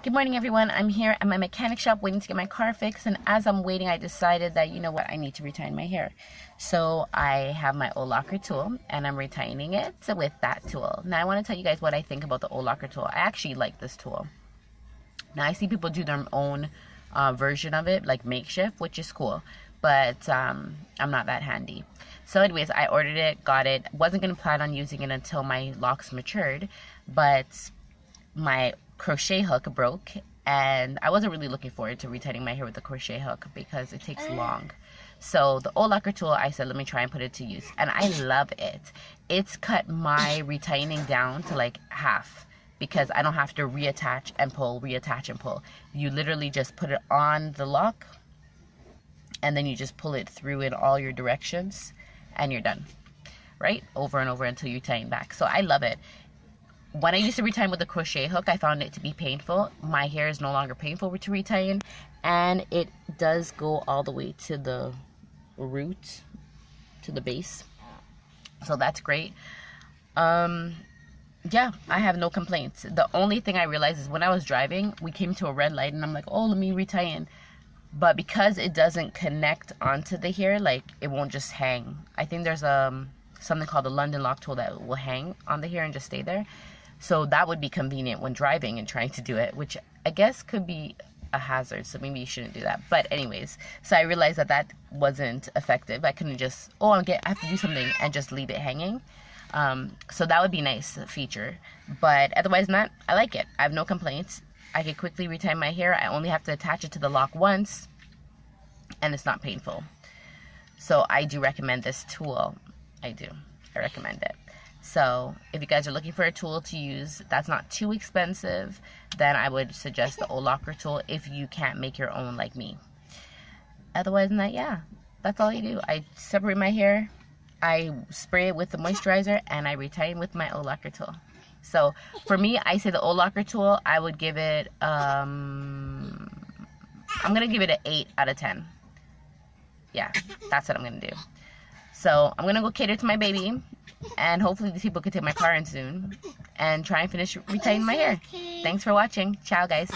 Good morning, everyone. I'm here at my mechanic shop waiting to get my car fixed, and as I'm waiting, I decided that, you know what, I need to retie my hair. So I have my O-Locker tool, and I'm retying it with that tool. Now, I want to tell you guys what I think about the O-Locker tool. I actually like this tool. Now, I see people do their own version of it, like makeshift, which is cool, but I'm not that handy. So anyways, I ordered it, got it. Wasn't going to plan on using it until my locks matured, but my crochet hook broke, and I wasn't really looking forward to retying my hair with the crochet hook because it takes long. So the O-Locker tool, I said, let me try and put it to use, and I love it. It's cut my retying down to like half because I don't have to reattach and pull, reattach and pull. You literally just put it on the lock, and then you just pull it through in all your directions, and you're done, right? Over and over until you tie back. So I love it. When I used to retie with a crochet hook, I found it to be painful. My hair is no longer painful to retie, and it does go all the way to the root, to the base. So that's great. Yeah, I have no complaints. The only thing I realized is when I was driving, we came to a red light, and I'm like, oh, let me retie. But because it doesn't connect onto the hair, like it won't just hang. I think there's something called the London lock tool that will hang on the hair and just stay there. So that would be convenient when driving and trying to do it, which I guess could be a hazard. So maybe you shouldn't do that. But anyways, so I realized that that wasn't effective. I couldn't just, I have to do something and just leave it hanging. So that would be a nice feature. But otherwise not, I like it. I have no complaints. I can quickly retie my hair. I only have to attach it to the lock once, and it's not painful. So I do recommend this tool. I recommend it. So if you guys are looking for a tool to use that's not too expensive, then I would suggest the O-Locker tool if you can't make your own like me. Otherwise than that, yeah, that's all you do. I separate my hair, I spray it with the moisturizer, and I retie with my O-Locker tool. So for me, I say the O-Locker tool, I would give it, I'm going to give it an 8 out of 10. Yeah, that's what I'm going to do. So I'm going to go cater to my baby, and hopefully these people can take my car in soon and try and finish retying my hair. Thanks for watching. Ciao, guys.